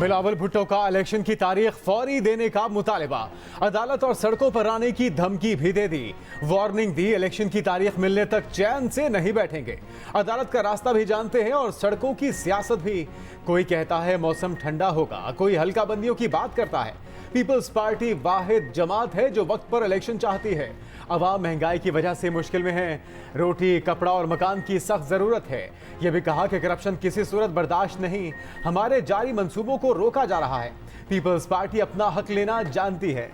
बिलावल भुट्टो का इलेक्शन की तारीख फौरी देने का मुतालबा। अदालत और सड़कों पर आने की धमकी भी दे दी। वार्निंग दी, इलेक्शन की तारीख मिलने तक चैन से नहीं बैठेंगे। अदालत का रास्ता भी जानते हैं और सड़कों की सियासत भी। कोई कहता है मौसम ठंडा होगा, कोई हल्का बंदियों की बात करता है। पीपल्स पार्टी वाहिद जमात है जो वक्त पर इलेक्शन चाहती है। अवाम महंगाई की वजह से मुश्किल में है। रोटी, कपड़ा और मकान की सख्त जरूरत है। यह भी कहा कि करप्शन किसी सूरत बर्दाश्त नहीं, हमारे जारी मंसूबों को रोका जा रहा है। पीपल्स पार्टी अपना हक लेना जानती है।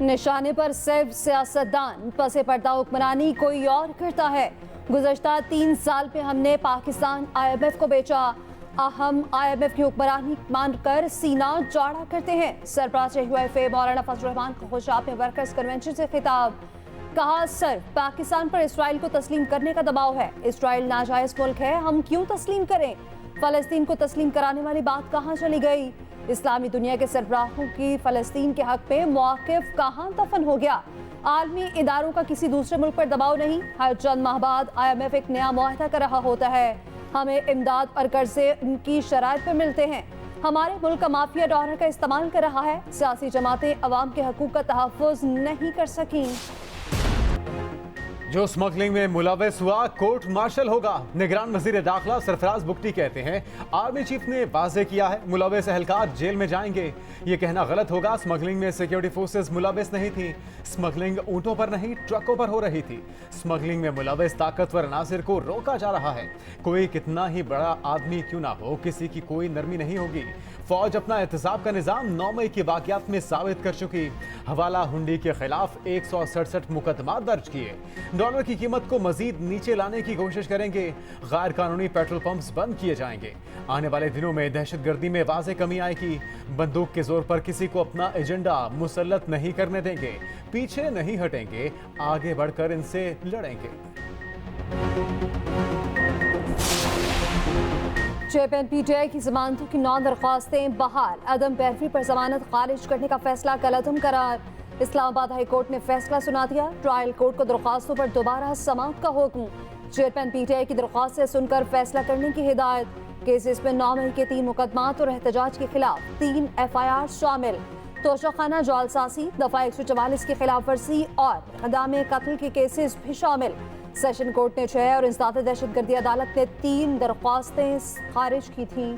निशाने पर सिर्फ सियासतदान, पसे पर्दा हुक्मरानी कोई और करता है। गुज़श्ता 3 साल में हमने पाकिस्तान IMF को बेचा। हम IMF की हुक्मरानी मानकर सीना चौड़ा करते हैं। सरबराह UFA मौलाना फजल रहमान को खुशाब में वर्कर्स कन्वेंशन से खिताब। कहा, सर पाकिस्तान पर इसराइल को तस्लीम करने का दबाव है। इसराइल नाजायज मुल्क है, हम क्यों तस्लीम करें? फलस्तीन को तस्लीम कराने वाली बात कहाँ चली गई? इस्लामी दुनिया के सरबराहों की फलस्तीन के हक पे मौक़िफ़ कहाँ दफन हो गया? आलमी इदारों का किसी दूसरे मुल्क पर दबाव नहीं। हर चंद माह बाद IMF एक नया मुआहदा कर रहा होता है। हमें इमदाद और कर्जे उनकी शराइत पर मिलते हैं। हमारे मुल्क का माफिया डॉलर का इस्तेमाल कर रहा है। सियासी जमातें अवाम के हकूक का तहफ़्फ़ुज़ नहीं कर सकी। जो स्मगलिंग में मुलव्वस हुआ कोर्ट मार्शल होगा। निगरान वज़ीर दाखिला सरफराज बुगटी कहते हैं आर्मी चीफ ने वाज़े किया है मुलव्वस एहलकार जेल में जाएंगे। ये कहना गलत होगा। स्मगलिंग में सिक्योरिटी फोर्सेस मुलव्वस नहीं थी। स्मगलिंग ऊंटों पर नहीं ट्रकों पर हो रही थी। स्मगलिंग में मुलव्वस ताकतवर अनासिर को रोका जा रहा है। कोई कितना ही बड़ा आदमी क्यों ना हो, किसी की कोई नरमी नहीं होगी। फौज अपना एहतसाब का निज़ाम 9 मई की वाक़यात में साबित कर चुकी। हवाला हुंडी के खिलाफ 167 मुकदमा दर्ज किए। डॉलर की कीमत को मजीद नीचे लाने की कोशिश करेंगे। गैर कानूनी पेट्रोल पंप्स बंद किए जाएंगे। आने वाले दिनों में दहशतगर्दी में वाज़े कमी आएगी। बंदूक के जोर पर किसी को अपना एजेंडा मुसल्लत नहीं करने देंगे। पीछे नहीं हटेंगे, आगे बढ़कर इनसे लड़ेंगे। चेयरमैन PTI की जमानतों की 9 दरख्वास्तें बहाल। अदम पैरवी पर जमानत खारिज करने का फैसला कलअदम करार। इस्लामाबाद हाई कोर्ट ने फैसला सुना दिया। ट्रायल कोर्ट को दरख्वास्तों पर दोबारा समाअत का हुक्म। चेयरमैन PTI की दरख्वास्त से सुनकर फैसला करने की हिदायत। केसेस में 9 मई के 3 मुकदमात और एहतजाज के खिलाफ 3 FIR शामिल। तोशाखाना जालसाजी, दफा 144 की खिलाफ वर्जी और क़दाम कत्ल के केसेस भी शामिल। सेशन कोर्ट ने 6 और इंसदाद दहशतगर्दी अदालत ने 3 दरख्वास्तें खारिज की थीं।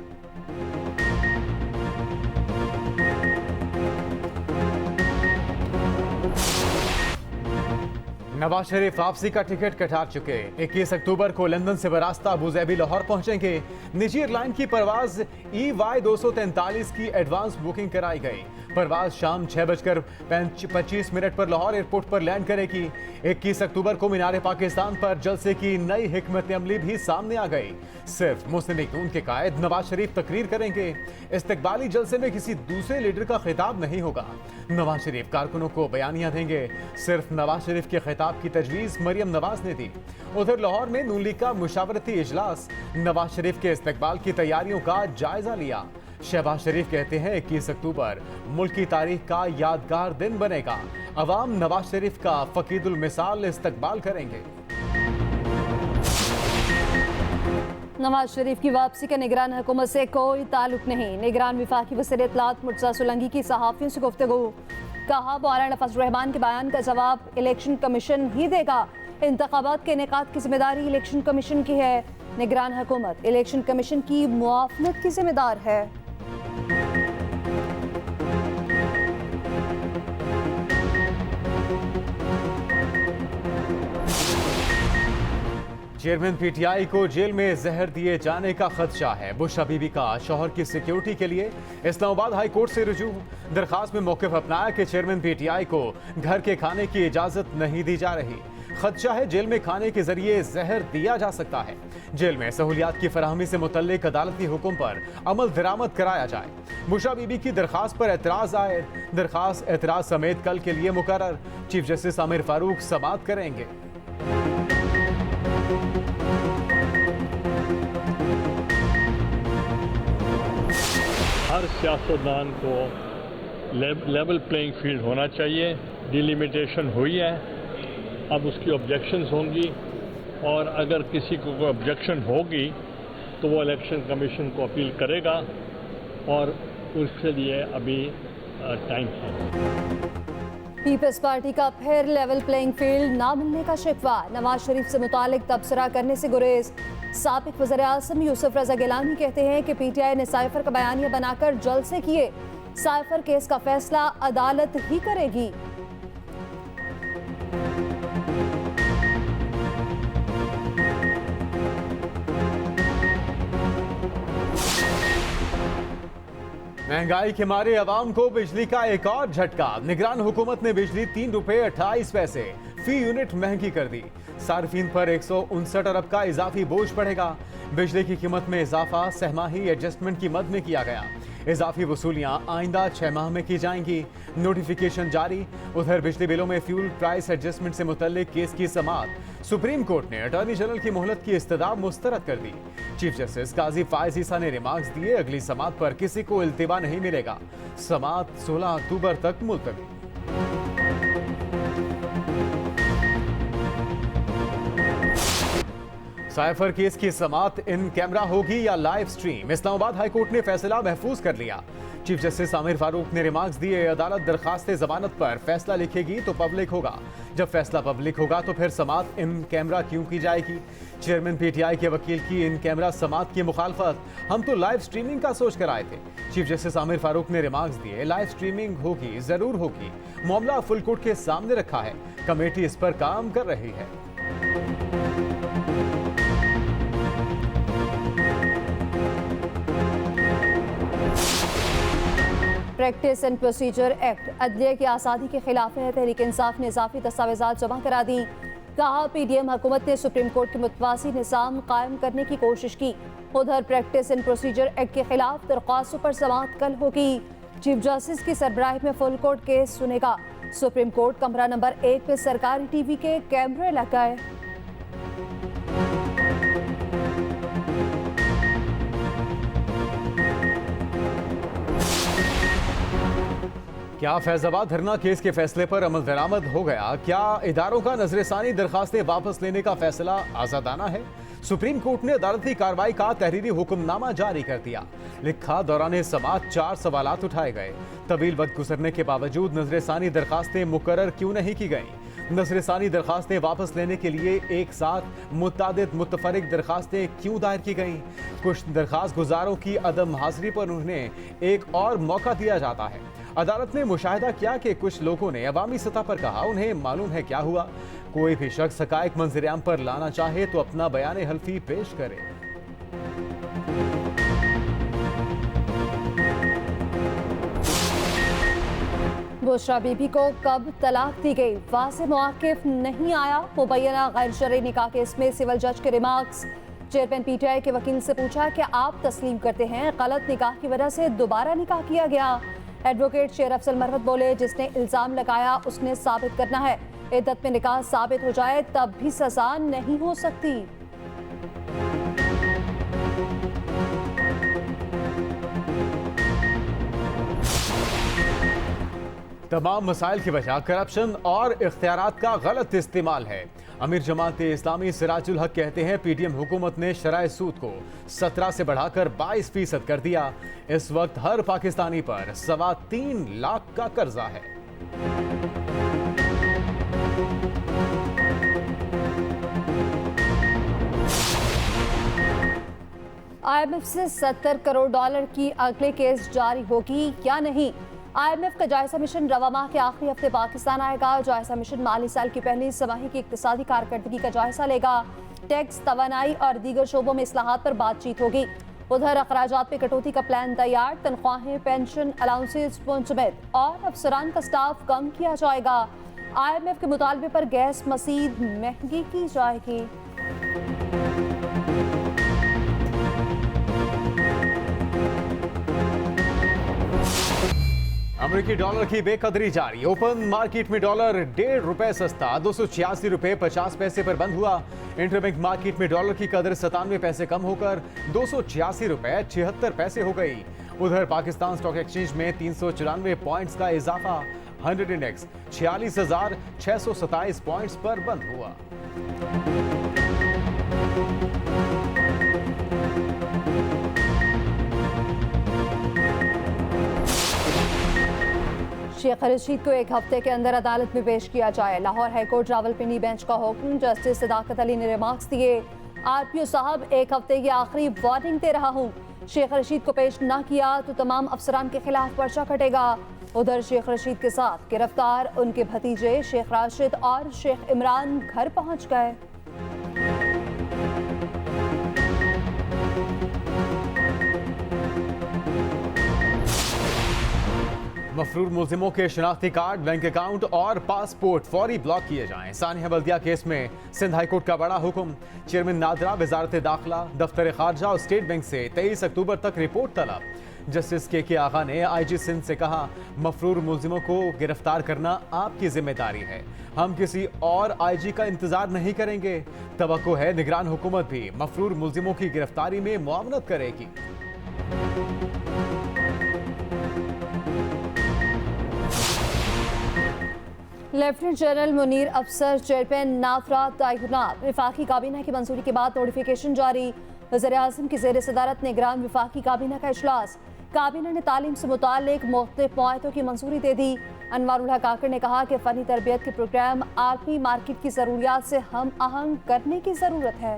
नवाज शरीफ वापसी का टिकट कटा चुके। 21 अक्टूबर को लंदन से बरास्ता अबूज़ैबी लाहौर पहुंचेंगे। निजी एयरलाइन की परवाज EY 243 की एडवांस बुकिंग कराई गई। परवाज शाम 6:25 पर लाहौर एयरपोर्ट पर लैंड करेगी। 21 अक्टूबर को मीनार पाकिस्तान पर जलसे की नई हिकमत अमली भी सामने आ गई। सिर्फ मुस्लिम लीग नून के कायद नवाज शरीफ तकरीर करेंगे। इस्तकबाली जलसे में किसी दूसरे लीडर का खिताब नहीं होगा। नवाज शरीफ कारकुनों को बयानियां देंगे। सिर्फ नवाज शरीफ के खिताब की तजवीज मरियम नवाज ने दी। उधर लाहौर में नून लीग का मुशावरती इजलास। नवाज शरीफ के इस्तकबाल की तैयारियों का जायजा लिया। शहबाज शरीफ कहते हैं 21 अक्टूबर मुल्क की तारीख का यादगार दिन बनेगा। अवाम नवाज शरीफ का फकीदुल मिसाल इस्तकबाल करेंगे। नवाज शरीफ की वापसी का निगरान हुकूमत से कोई ताल्लुक नहीं। निगरान वफाकी वज़ीर इत्तलात मुर्तज़ा सुलंगी की सहाफ़ियों से गुफ्तगू। कहा, मौलाना फजल रहमान के बयान का जवाब इलेक्शन कमीशन ही देगा। इंतखाबात के इनेकाद की जिम्मेदारी इलेक्शन कमीशन की है। निगरान हुकूमत इलेक्शन कमीशन की मुआवनत की जिम्मेदार है। चेयरमैन PTI को जेल में जहर दिए जाने का खदशा है। बुशरा बीबी का शौहर की सिक्योरिटी के लिए इस्लामाबाद हाई कोर्ट से रुजू। दरखास्त में मौक़िफ़ अपनाया कि चेयरमैन PTI को घर के खाने की इजाज़त नहीं दी जा रही। खदशा है जेल में खाने के जरिए जहर दिया जा सकता है। जेल में सहूलियात की फराहमी से मुतल्लिक अदालती हुक्म पर अमल दरामद कराया जाए। बुशरा बीबी की दरखास्त पर एतराज़ आए। दरखास्त एतराज़ समेत कल के लिए मुकर्रर। चीफ जस्टिस आमिर फारूक समाअत करेंगे। हर सियासतदान को लेवल प्लेइंग फील्ड होना चाहिए। डिलिमिटेशन हुई है, अब उसकी ऑब्जेक्शंस होंगी, और अगर किसी को कोई ऑब्जेक्शन होगी तो वो इलेक्शन कमीशन को अपील करेगा और उसके लिए अभी टाइम है। पीपल्स पार्टी का फिर लेवल प्लेइंग फील्ड ना मिलने का शिकवा, नवाज शरीफ से मुतालिक तबसरा करने से गुरेज। साबिक वज़ीर आज़म यूसुफ रज़ा गिलानी कहते हैं कि पीटीआई ने साइफर का बयानिया बनाकर जलसे किए, साइफर केस का फैसला अदालत ही करेगी। महंगाई के मारे अवाम को बिजली का एक और झटका, निगरान हुकूमत ने बिजली 3 रुपए 28 पैसे फी यूनिट महंगी कर दी। सार्फिन पर 159 अरब का इजाफी बोझ पड़ेगा। बिजली की कीमत में इजाफा सहमाही एडजस्टमेंट की मद में किया गया। इजाफी वसूलियां आइंदा 6 माह में की जाएंगी। नोटिफिकेशन जारी। उधर बिजली बिलों में फ्यूल प्राइस एडजस्टमेंट से मुतल्लिक केस की समाअत। सुप्रीम कोर्ट ने अटॉर्नी जनरल की मोहलत की इस्तदा मुस्तरद कर दी। चीफ जस्टिस काजी फायज ईसा ने रिमार्क्स दिए, अगली समाअत पर किसी को इल्तिवा नहीं मिलेगा। समाअत 16 अक्टूबर तक मुलतवी। साइफर केस की समाअत इन कैमरा होगी या लाइव स्ट्रीम, इस्लामाबाद हाईकोर्ट ने फैसला महफूज कर लिया। चीफ जस्टिस आमिर फारूक ने रिमार्क्स दिए, अदालत दरखास्त जमानत पर फैसला लिखेगी तो पब्लिक होगा, जब फैसला पब्लिक होगा तो फिर समाअत इन कैमरा क्यों की जाएगी। चेयरमैन पीटीआई के वकील की इन कैमरा समाअत की मुखालफत, हम तो लाइव स्ट्रीमिंग का सोच कर आए थे। चीफ जस्टिस आमिर फारूक ने रिमार्क्स दिए, लाइव स्ट्रीमिंग होगी, जरूर होगी, मामला फुल कोर्ट के सामने रखा है, कमेटी इस पर काम कर रही है। प्रैक्टिस एंड प्रोसीजर एक्ट अदलिया की आज़ादी के खिलाफ है। तहरीक इंसाफ ने इजाफी दस्तावेजात जमा करा दी। कहा, पीडीएम हुकूमत ने सुप्रीम कोर्ट के मुतवाज़ी निज़ाम कायम करने की कोशिश की। उधर प्रैक्टिस एंड प्रोसीजर एक्ट के खिलाफ दरख्वास्तों पर समाअत कल होगी। चीफ जस्टिस की सरबराही में फुल कोर्ट केस सुनेगा। सुप्रीम कोर्ट कमरा नंबर 1 पे सरकारी टीवी के कैमरे लगाए। क्या फैजाबाद धरना केस के फैसले पर अमल दरामद हो गया? क्या इदारों का नजरसानी दरखास्तें वापस लेने का फैसला आजादाना है? सुप्रीम कोर्ट ने अदालती कार्रवाई का तहरीरी हुक्मनामा जारी कर दिया। लिखा, दौरान समाअत 4 सवालात उठाए गए। तवील वक्त गुजरने के बावजूद नजरसानी दरखास्तें मुकर्रर क्यों नहीं की गई? नजरसानी दरखास्तें वापस लेने के लिए एक साथ मुतादिद मुतफरिक दरखास्तें क्यों दायर की गईं? कुछ दरखास्त गुजारों की अदम हाजिरी पर उन्हें एक और मौका दिया जाता है। अदालत ने मुशाहिदा किया कि कुछ लोगों ने अवामी सतह पर कहा, उन्हें मालूम है क्या हुआ। कोई भी शख्स हकायक मंजरेआम पर लाना चाहे तो अपना बयान हल्फी पेश करे। बुशरा बीबी को कब तलाक दी गई, वाज़ेह मौक़िफ़ नहीं आया। मुबैना गैर शरई निकाह केस में सिविल जज के रिमार्क्स। चेयरमैन पीटीआई के वकील से पूछा कि आप तस्लीम करते हैं गलत निकाह की वजह से दोबारा निकाह किया गया। एडवोकेट शेर अफजल मरवत बोले, जिसने इल्जाम लगाया उसने साबित करना है। इद्दत में निकाह साबित हो जाए तब भी सजा नहीं हो सकती। तमाम मसाइल की वजह करप्शन और इख्तियारात का गलत इस्तेमाल है। अमीर जमात इस्लामी सिराजुल हक कहते हैं, पीडीएम हुकूमत ने शराय सूद को 17 से बढ़ाकर 22% कर दिया। इस वक्त हर पाकिस्तानी पर 3.25 लाख का कर्जा है। IMF से $70 करोड़ की अगले केस जारी होगी या नहीं? IMF का जायजा मिशन रवा माह के आखिरी हफ्ते पाकिस्तान आएगा। जायजा मिशन माली साल की पहली समाही की इक्तिसादी कारकर्दगी का जायजा लेगा। टैक्स, तवानाई और दीगर शोबों में इस्लाहात पर बातचीत होगी। उधर अखराजात पे कटौती का प्लान तैयार। तनख्वाहें, पेंशन, अलाउंसेस समेत और अफसरान का स्टाफ कम किया जाएगा। IMF के मुतालबे पर गैस मजीद महंगी की जाएगी। अमेरिकी डॉलर की बेकदरी जारी। ओपन मार्केट में डॉलर ₹1.5 सस्ता 286 रुपए 50 पैसे पर बंद हुआ। इंटरबैंक मार्केट में डॉलर की कदर 97 पैसे कम होकर 286 रुपए 76 पैसे हो गई। उधर पाकिस्तान स्टॉक एक्सचेंज में 394 पॉइंट्स का इजाफा। 100 इंडेक्स 46,627 पॉइंट्स पर बंद हुआ। शेख रशीद को एक हफ्ते के अंदर अदालत में पेश किया जाए। लाहौर हाईकोर्ट रावलपिंडी बेंच का हुक्म। जस्टिस सदाकत अली ने रिमार्क्स दिए। आरपीओ साहब, एक हफ्ते की आखिरी वार्निंग दे रहा हूँ, शेख रशीद को पेश ना किया तो तमाम अफसरान के खिलाफ पर्चा कटेगा। उधर शेख रशीद के साथ गिरफ्तार उनके भतीजे शेख राशिद और शेख इमरान घर पहुंच गए। मफरूर मुल्जिमों के शनाख्ती कार्ड, बैंक अकाउंट और पासपोर्ट फौरी ब्लॉक किए जाएं। सानिया बल्दिया केस में सिंध हाईकोर्ट का बड़ा हुक्म। चेयरमैन नादरा वजारत दाखिला, दफ्तर खारजा और स्टेट बैंक से 23 अक्टूबर तक रिपोर्ट तलब। जस्टिस के आगा ने आईजी सिंध से कहा, मफरूर मुल्जिमों को गिरफ्तार करना आपकी जिम्मेदारी है, हम किसी और आईजी का इंतजार नहीं करेंगे। तवक्को है निगरान हुकूमत भी मफरूर मुल्जिमों की गिरफ्तारी में मुआवनत करेगी। लेफ्टिनेंट जनरल मुनीर अफसर चेयरमैन नाफरा तैनात। विफाकी काबीना की मंजूरी के बाद नोटिफिकेशन जारी। वज़ीर-ए-आज़म की ज़ेर सदारत निगरान विफाकी काबीना का इजलास। काबीना ने तालीम से मुताल्लिक मुख्तलिफ मुआहदों की मंजूरी दे दी। अनवारुल हक काकर ने कहा कि फ़नी तरबियत के प्रोग्राम आलमी मार्केट की ज़रूरियात से हम आहंग करने की ज़रूरत है।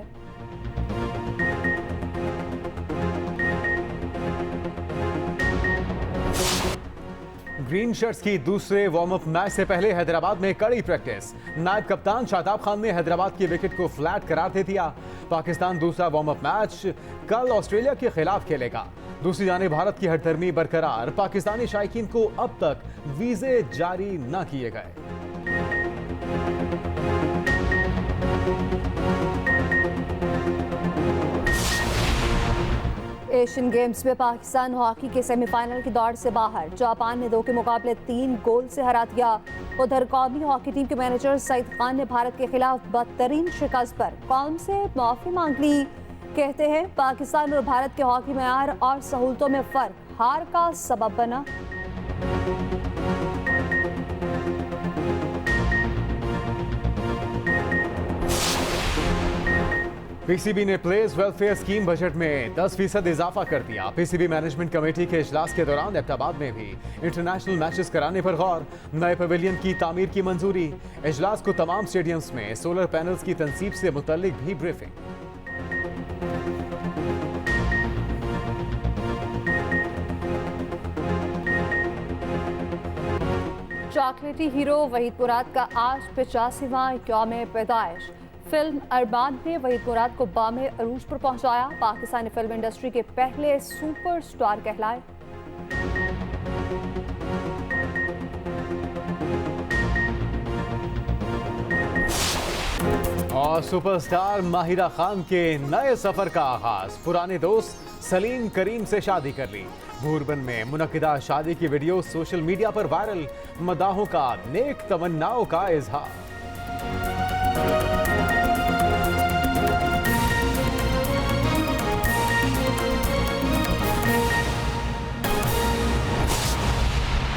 ग्रीन शर्ट्स की दूसरे वार्म अप मैच से पहले हैदराबाद में कड़ी प्रैक्टिस। नायब कप्तान शादाब खान ने हैदराबाद की विकेट को फ्लैट करार दे दिया। पाकिस्तान दूसरा वार्म अप मैच कल ऑस्ट्रेलिया के खिलाफ खेलेगा। दूसरी जानिब भारत की हठधर्मी बरकरार। पाकिस्तानी शायकीन को अब तक वीजे जारी न किए गए। एशियन गेम्स में पाकिस्तान हॉकी के सेमीफाइनल की दौड़ से बाहर। जापान ने 2 के मुकाबले 3 गोल से हरा दिया। उधर कौमी हॉकी टीम के मैनेजर सईद खान ने भारत के खिलाफ बदतरीन शिकस्त पर कौम से माफी मांग ली। कहते हैं पाकिस्तान और भारत के हॉकी मेयार और सहूलतों में फर्क हार का सबब बना। पीसीबी ने प्लेयर्स वेलफेयर स्कीम बजट में 10% इजाफा कर दिया। पीसीबी मैनेजमेंट कमेटी के इजलास के दौरान एबटाबाद में भी इंटरनेशनल मैचेस कराने पर गौर। नए पवेलियन की तामीर की मंजूरी। इजलास को तमाम स्टेडियम्स में सोलर पैनल्स की तनसीब से मुतल्लिक भी ब्रीफिंग। चॉकलेटी हीरो वहीद मुराद का आज 85वां यौम पैदाइश। फिल्म अरमान ने वहीद मुराद को बामे अरूज पर पहुंचाया। पाकिस्तानी फिल्म इंडस्ट्री के पहले सुपरस्टार कहलाए। और सुपरस्टार माहिरा खान के नए सफर का आगाज। पुराने दोस्त सलीम करीम से शादी कर ली। भूरबन में मुनक्किदा शादी की वीडियो सोशल मीडिया पर वायरल। मदाहों का नेक तमन्नाओं का इजहार।